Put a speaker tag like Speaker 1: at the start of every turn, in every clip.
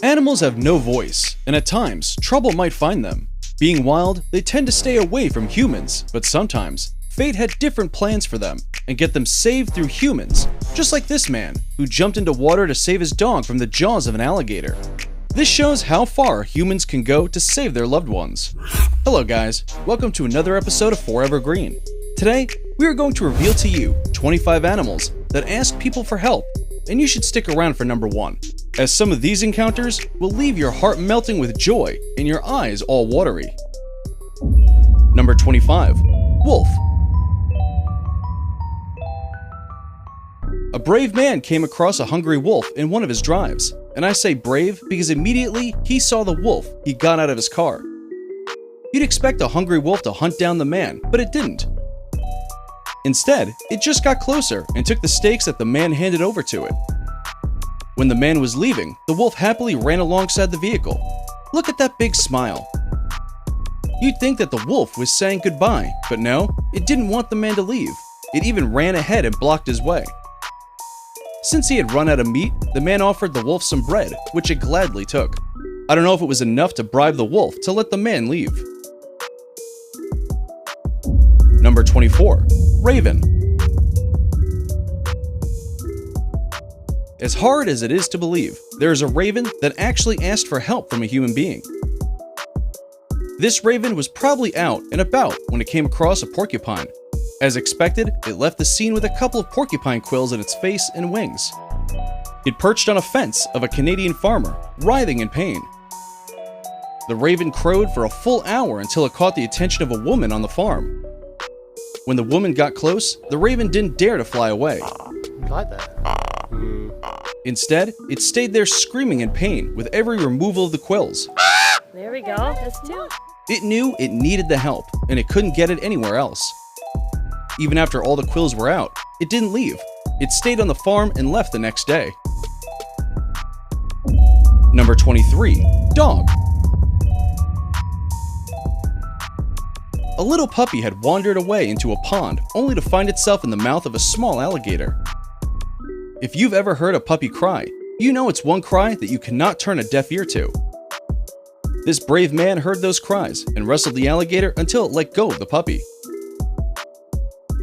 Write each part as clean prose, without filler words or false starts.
Speaker 1: Animals have no voice, and at times, trouble might find them. Being wild, they tend to stay away from humans, but sometimes, fate had different plans for them and get them saved through humans, just like this man, who jumped into water to save his dog from the jaws of an alligator. This shows how far humans can go to save their loved ones. Hello guys, welcome to another episode of Forever Green. Today, we are going to reveal to you 25 animals that ask people for help, and you should stick around for number 1, as some of these encounters will leave your heart melting with joy and your eyes all watery. Number 25. Wolf. A brave man came across a hungry wolf in one of his drives, and I say brave because immediately he saw the wolf, he got out of his car. You'd expect a hungry wolf to hunt down the man, but it didn't. Instead, it just got closer and took the steaks that the man handed over to it. When the man was leaving, the wolf happily ran alongside the vehicle. Look at that big smile. You'd think that the wolf was saying goodbye, but no, it didn't want the man to leave. It even ran ahead and blocked his way. Since he had run out of meat, the man offered the wolf some bread, which it gladly took. I don't know if it was enough to bribe the wolf to let the man leave. Number 24. Raven. As hard as it is to believe, there is a raven that actually asked for help from a human being. This raven was probably out and about when it came across a porcupine. As expected, it left the scene with a couple of porcupine quills in its face and wings. It perched on a fence of a Canadian farmer, writhing in pain. The raven crowed for a full hour until it caught the attention of a woman on the farm. When the woman got close, the raven didn't dare to fly away.
Speaker 2: I like that.
Speaker 1: Instead, it stayed there screaming in pain with every removal of the quills.
Speaker 3: There we go. That's 2.
Speaker 1: It knew it needed the help, and it couldn't get it anywhere else. Even after all the quills were out, it didn't leave. It stayed on the farm and left the next day. Number 23. Dog. A little puppy had wandered away into a pond only to find itself in the mouth of a small alligator. If you've ever heard a puppy cry, you know it's one cry that you cannot turn a deaf ear to. This brave man heard those cries and wrestled the alligator until it let go of the puppy.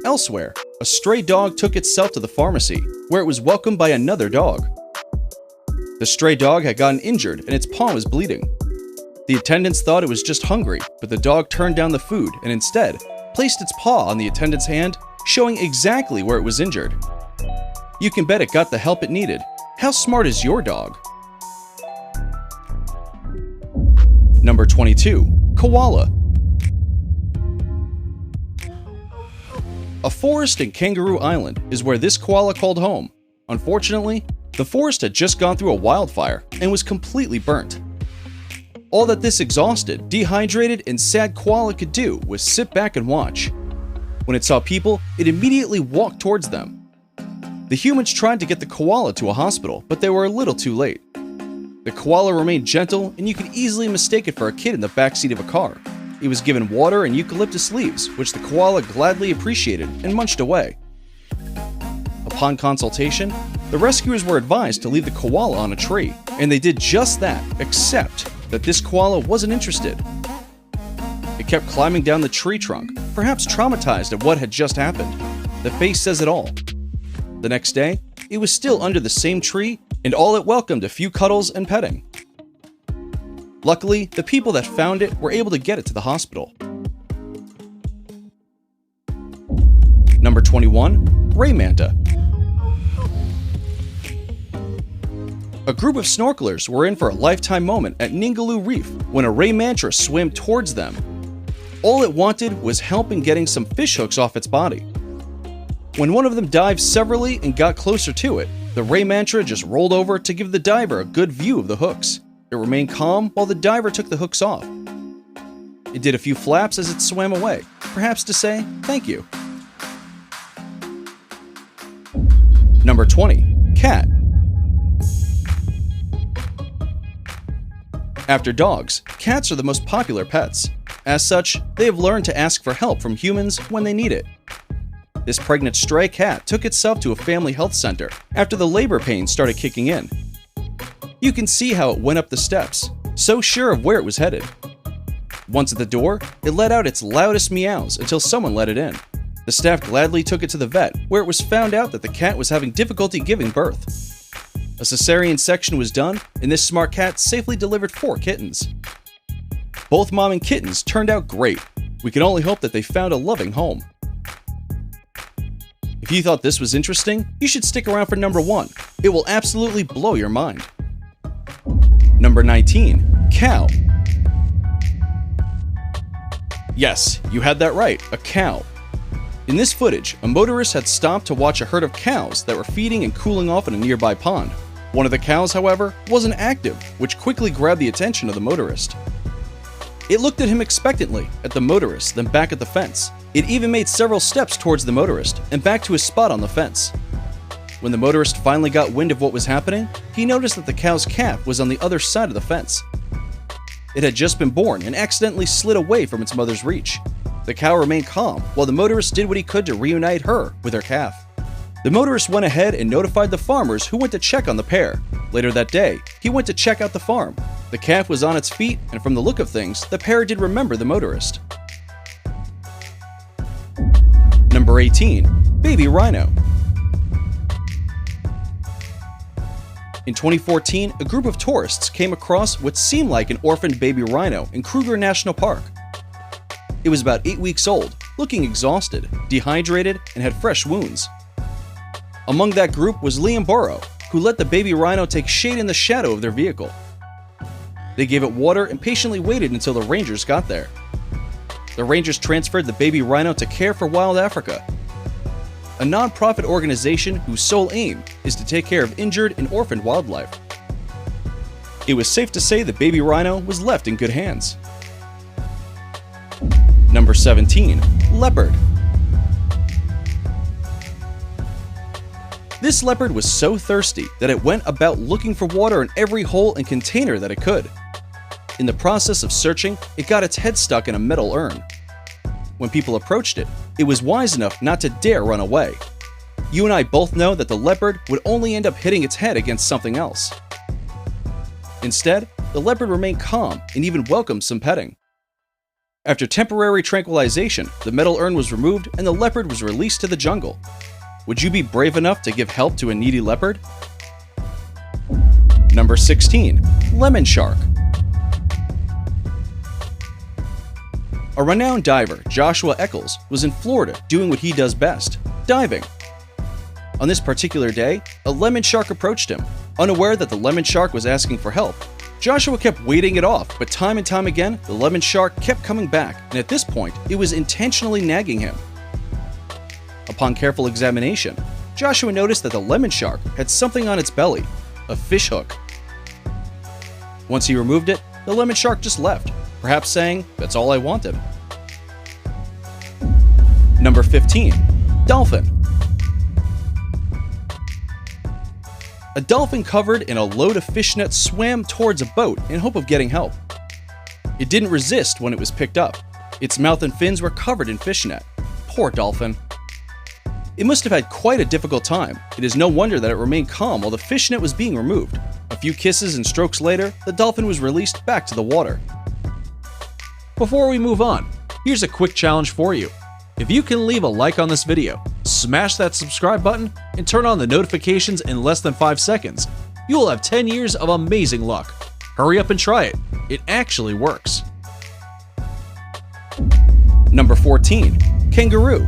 Speaker 1: Elsewhere, a stray dog took itself to the pharmacy, where it was welcomed by another dog. The stray dog had gotten injured and its paw was bleeding. The attendants thought it was just hungry, but the dog turned down the food and instead placed its paw on the attendant's hand, showing exactly where it was injured. You can bet it got the help it needed. How smart is your dog? Number 22. Koala. A forest in Kangaroo Island is where this koala called home. Unfortunately, the forest had just gone through a wildfire and was completely burnt. All that this exhausted, dehydrated, and sad koala could do was sit back and watch. When it saw people, it immediately walked towards them. The humans tried to get the koala to a hospital, but they were a little too late. The koala remained gentle, and you could easily mistake it for a kid in the backseat of a car. It was given water and eucalyptus leaves, which the koala gladly appreciated and munched away. Upon consultation, the rescuers were advised to leave the koala on a tree, and they did just that, except that this koala wasn't interested. It kept climbing down the tree trunk, perhaps traumatized at what had just happened. The face says it all. The next day, it was still under the same tree, and all it welcomed a few cuddles and petting. Luckily, the people that found it were able to get it to the hospital. Number 21. Raymanta. A group of snorkelers were in for a lifetime moment at Ningaloo Reef when a Raymanta swam towards them. All it wanted was help in getting some fish hooks off its body. When one of them dived severally and got closer to it, the Raymanta just rolled over to give the diver a good view of the hooks. It remained calm while the diver took the hooks off. It did a few flaps as it swam away, perhaps to say thank you. Number 20. Cat. After dogs, cats are the most popular pets. As such, they have learned to ask for help from humans when they need it. This pregnant stray cat took itself to a family health center after the labor pains started kicking in. You can see how it went up the steps, so sure of where it was headed. Once at the door, it let out its loudest meows until someone let it in. The staff gladly took it to the vet, where it was found out that the cat was having difficulty giving birth. A cesarean section was done, and this smart cat safely delivered 4 kittens. Both mom and kittens turned out great. We can only hope that they found a loving home. If you thought this was interesting, you should stick around for number 1. It will absolutely blow your mind. Number 19. Cow. Yes, you had that right, a cow. In this footage, a motorist had stopped to watch a herd of cows that were feeding and cooling off in a nearby pond. One of the cows, however, wasn't active, which quickly grabbed the attention of the motorist. It looked at him expectantly, at the motorist, then back at the fence. It even made several steps towards the motorist, and back to his spot on the fence. When the motorist finally got wind of what was happening, he noticed that the cow's calf was on the other side of the fence. It had just been born and accidentally slid away from its mother's reach. The cow remained calm, while the motorist did what he could to reunite her with her calf. The motorist went ahead and notified the farmers, who went to check on the pair. Later that day, he went to check out the farm. The calf was on its feet, and from the look of things, the pair did remember the motorist. Number 18. Baby Rhino. In 2014, a group of tourists came across what seemed like an orphaned baby rhino in Kruger National Park. It was about 8 weeks old, looking exhausted, dehydrated, and had fresh wounds. Among that group was Liam Burrow, who let the baby rhino take shade in the shadow of their vehicle. They gave it water and patiently waited until the rangers got there. The rangers transferred the baby rhino to Care for Wild Africa, a non-profit organization whose sole aim is to take care of injured and orphaned wildlife. It was safe to say the baby rhino was left in good hands. Number 17. Leopard. This leopard was so thirsty that it went about looking for water in every hole and container that it could. In the process of searching, it got its head stuck in a metal urn. When people approached it, it was wise enough not to dare run away. You and I both know that the leopard would only end up hitting its head against something else. Instead, the leopard remained calm and even welcomed some petting. After temporary tranquilization, the metal urn was removed and the leopard was released to the jungle. Would you be brave enough to give help to a needy leopard? Number 16. Lemon Shark. A renowned diver, Joshua Eccles, was in Florida doing what he does best, diving. On this particular day, a lemon shark approached him. Unaware that the lemon shark was asking for help, Joshua kept waiting it off, but time and time again, the lemon shark kept coming back, and at this point, it was intentionally nagging him. Upon careful examination, Joshua noticed that the lemon shark had something on its belly, a fish hook. Once he removed it, the lemon shark just left, perhaps saying, "That's all I wanted." Number 15. Dolphin. A dolphin covered in a load of fishnets swam towards a boat in hope of getting help. It didn't resist when it was picked up. Its mouth and fins were covered in fishnet. Poor dolphin. It must have had quite a difficult time. It is no wonder that it remained calm while the fishnet was being removed. A few kisses and strokes later, the dolphin was released back to the water. Before we move on, here's a quick challenge for you. If you can leave a like on this video, smash that subscribe button, and turn on the notifications in less than 5 seconds, you will have 10 years of amazing luck. Hurry up and try it. It actually works. Number 14. Kangaroo.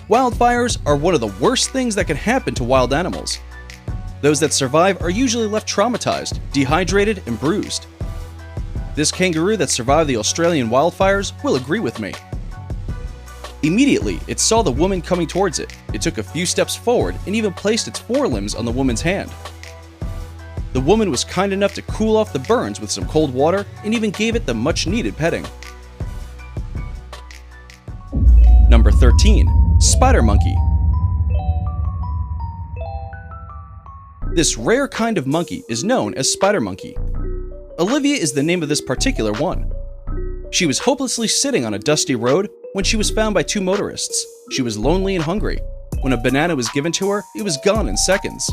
Speaker 1: Wildfires are one of the worst things that can happen to wild animals. Those that survive are usually left traumatized, dehydrated, and bruised. This kangaroo that survived the Australian wildfires will agree with me. Immediately, it saw the woman coming towards it. It took a few steps forward and even placed its forelimbs on the woman's hand. The woman was kind enough to cool off the burns with some cold water and even gave it the much-needed petting. Number 13. Spider monkey. This rare kind of monkey is known as spider monkey. Olivia is the name of this particular one. She was hopelessly sitting on a dusty road when she was found by 2 motorists. She was lonely and hungry. When a banana was given to her, it was gone in seconds.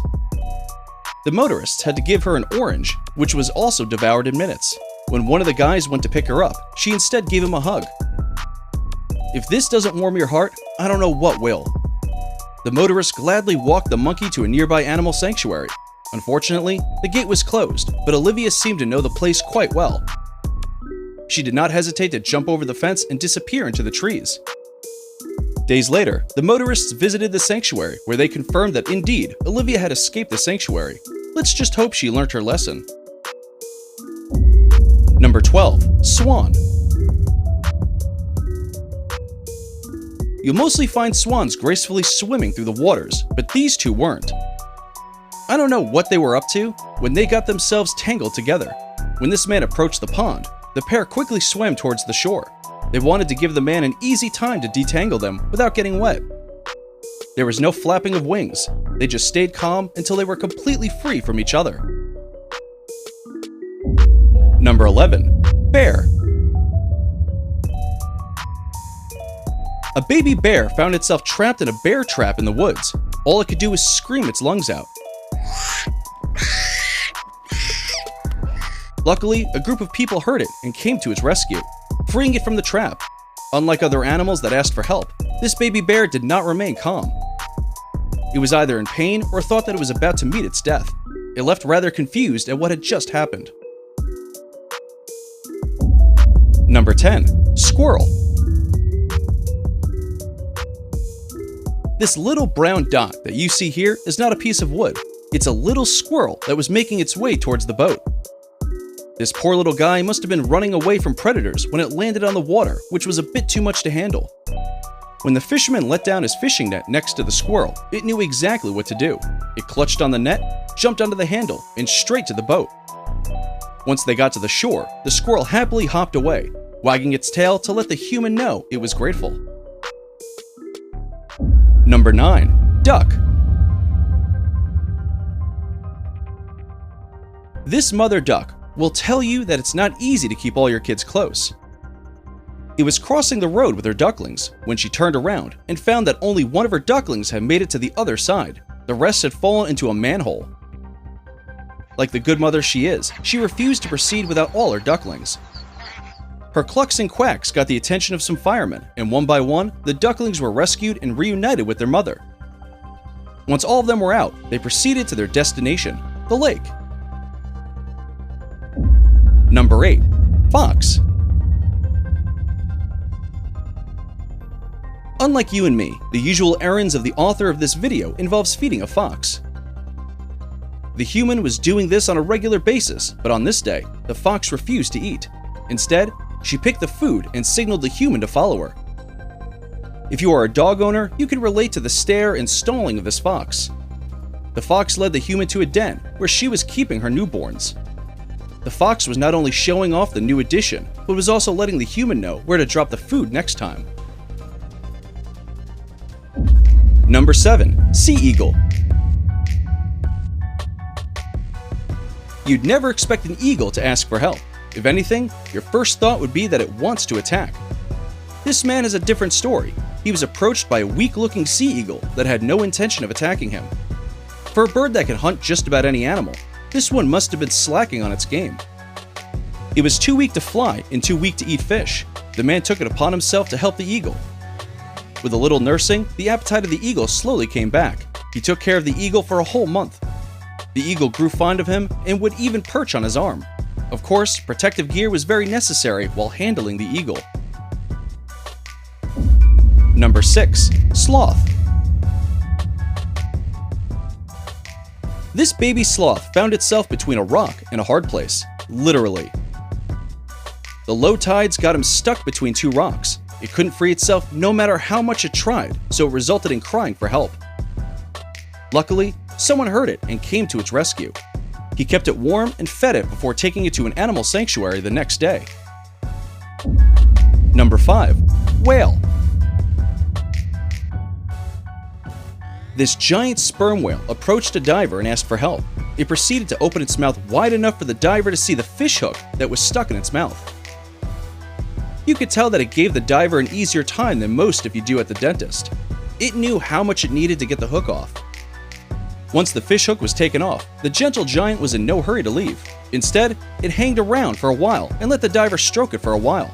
Speaker 1: The motorists had to give her an orange, which was also devoured in minutes. When one of the guys went to pick her up, she instead gave him a hug. If this doesn't warm your heart, I don't know what will. The motorist gladly walked the monkey to a nearby animal sanctuary. Unfortunately, the gate was closed, but Olivia seemed to know the place quite well. She did not hesitate to jump over the fence and disappear into the trees. Days later, the motorists visited the sanctuary, where they confirmed that indeed, Olivia had escaped the sanctuary. Let's just hope she learned her lesson. Number 12. Swan. You'll mostly find swans gracefully swimming through the waters, but these two weren't. I don't know what they were up to when they got themselves tangled together. When this man approached the pond, the pair quickly swam towards the shore. They wanted to give the man an easy time to detangle them without getting wet. There was no flapping of wings. They just stayed calm until they were completely free from each other. Number 11. Bear. A baby bear found itself trapped in a bear trap in the woods. All it could do was scream its lungs out. Luckily, a group of people heard it and came to its rescue, freeing it from the trap. Unlike other animals that asked for help, this baby bear did not remain calm. It was either in pain or thought that it was about to meet its death. It left rather confused at what had just happened. Number 10. Squirrel. This little brown dot that you see here is not a piece of wood. It's a little squirrel that was making its way towards the boat. This poor little guy must have been running away from predators when it landed on the water, which was a bit too much to handle. When the fisherman let down his fishing net next to the squirrel, it knew exactly what to do. It clutched on the net, jumped onto the handle, and straight to the boat. Once they got to the shore, the squirrel happily hopped away, wagging its tail to let the human know it was grateful. Number 9. Duck. This mother duck will tell you that it's not easy to keep all your kids close. It was crossing the road with her ducklings when she turned around and found that only one of her ducklings had made it to the other side. The rest had fallen into a manhole. Like the good mother she is, she refused to proceed without all her ducklings. Her clucks and quacks got the attention of some firemen, and one by one, the ducklings were rescued and reunited with their mother. Once all of them were out, they proceeded to their destination, the lake. Number 8. Fox. Unlike you and me, the usual errands of the author of this video involves feeding a fox. The human was doing this on a regular basis, but on this day, the fox refused to eat. Instead, she picked the food and signaled the human to follow her. If you are a dog owner, you can relate to the stare and stalling of this fox. The fox led the human to a den where she was keeping her newborns. The fox was not only showing off the new addition, but was also letting the human know where to drop the food next time. Number 7. Sea eagle. You'd never expect an eagle to ask for help. If anything, your first thought would be that it wants to attack. This man is a different story. He was approached by a weak-looking sea eagle that had no intention of attacking him. For a bird that can hunt just about any animal, this one must have been slacking on its game. It was too weak to fly and too weak to eat fish. The man took it upon himself to help the eagle. With a little nursing, the appetite of the eagle slowly came back. He took care of the eagle for a whole month. The eagle grew fond of him and would even perch on his arm. Of course, protective gear was very necessary while handling the eagle. Number 6. Sloth. This baby sloth found itself between a rock and a hard place, literally. The low tides got him stuck between two rocks. It couldn't free itself no matter how much it tried, so it resulted in crying for help. Luckily, someone heard it and came to its rescue. He kept it warm and fed it before taking it to an animal sanctuary the next day. Number 5. Whale. This giant sperm whale approached a diver and asked for help. It proceeded to open its mouth wide enough for the diver to see the fish hook that was stuck in its mouth. You could tell that it gave the diver an easier time than most if you do at the dentist. It knew how much it needed to get the hook off. Once the fishhook was taken off, the gentle giant was in no hurry to leave. Instead, it hanged around for a while and let the diver stroke it for a while.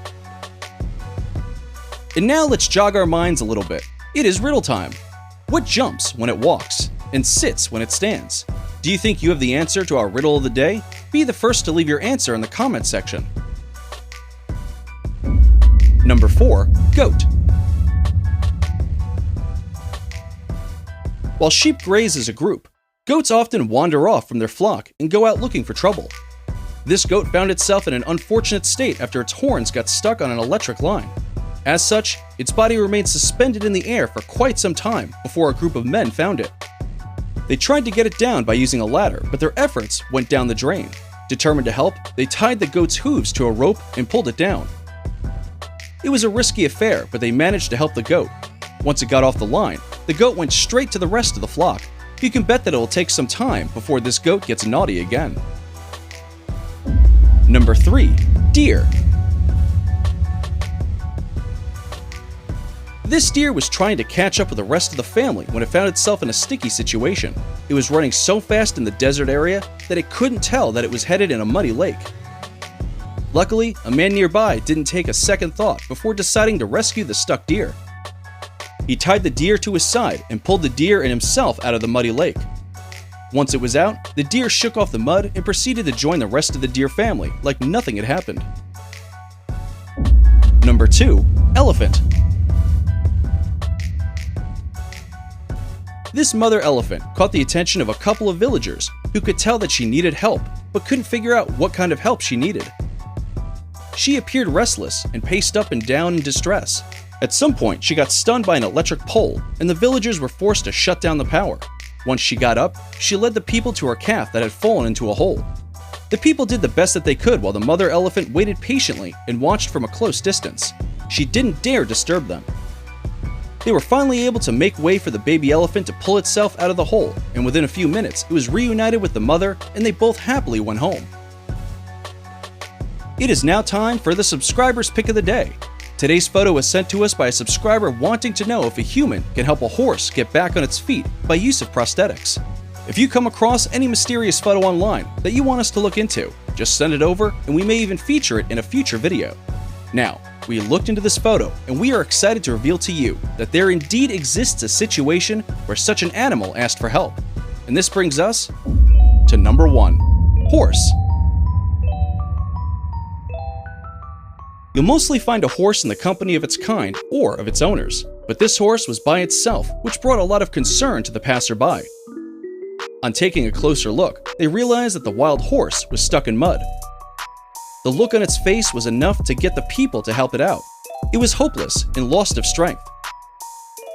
Speaker 1: And now let's jog our minds a little bit. It is riddle time. What jumps when it walks and sits when it stands? Do you think you have the answer to our riddle of the day? Be the first to leave your answer in the comments section. Number 4. Goat. While sheep graze as a group, goats often wander off from their flock and go out looking for trouble. This goat found itself in an unfortunate state after its horns got stuck on an electric line. As such, its body remained suspended in the air for quite some time before a group of men found it. They tried to get it down by using a ladder, but their efforts went down the drain. Determined to help, they tied the goat's hooves to a rope and pulled it down. It was a risky affair, but they managed to help the goat. Once it got off the line, the goat went straight to the rest of the flock. You can bet that it will take some time before this goat gets naughty again. Number 3. Deer. This deer was trying to catch up with the rest of the family when it found itself in a sticky situation. It was running so fast in the desert area that it couldn't tell that it was headed in a muddy lake. Luckily, a man nearby didn't take a second thought before deciding to rescue the stuck deer. He tied the deer to his side and pulled the deer and himself out of the muddy lake. Once it was out, the deer shook off the mud and proceeded to join the rest of the deer family like nothing had happened. Number 2. Elephant. This mother elephant caught the attention of a couple of villagers who could tell that she needed help, but couldn't figure out what kind of help she needed. She appeared restless and paced up and down in distress. At some point, she got stunned by an electric pole, and the villagers were forced to shut down the power. Once she got up, she led the people to her calf that had fallen into a hole. The people did the best that they could while the mother elephant waited patiently and watched from a close distance. She didn't dare disturb them. They were finally able to make way for the baby elephant to pull itself out of the hole, and within a few minutes, it was reunited with the mother, and they both happily went home. It is now time for the subscriber's pick of the day. Today's photo was sent to us by a subscriber wanting to know if a human can help a horse get back on its feet by use of prosthetics. If you come across any mysterious photo online that you want us to look into, just send it over and we may even feature it in a future video. Now, we looked into this photo and we are excited to reveal to you that there indeed exists a situation where such an animal asked for help. And this brings us to number 1. Horse. You'll mostly find a horse in the company of its kind or of its owners, but this horse was by itself, which brought a lot of concern to the passerby. On taking a closer look, they realized that the wild horse was stuck in mud. The look on its face was enough to get the people to help it out. It was hopeless and lost of strength.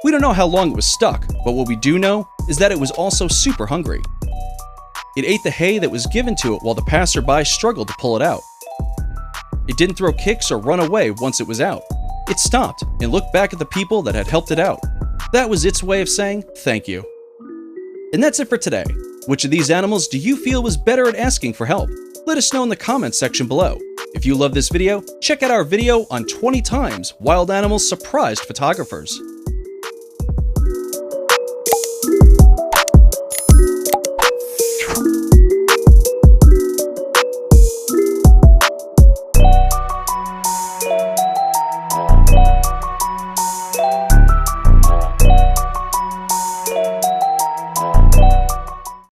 Speaker 1: We don't know how long it was stuck, but what we do know is that it was also super hungry. It ate the hay that was given to it while the passerby struggled to pull it out. It didn't throw kicks or run away once it was out. It stopped and looked back at the people that had helped it out. That was its way of saying thank you. And that's it for today. Which of these animals do you feel was better at asking for help? Let us know in the comments section below. If you love this video, check out our video on 20 times wild animals surprised photographers.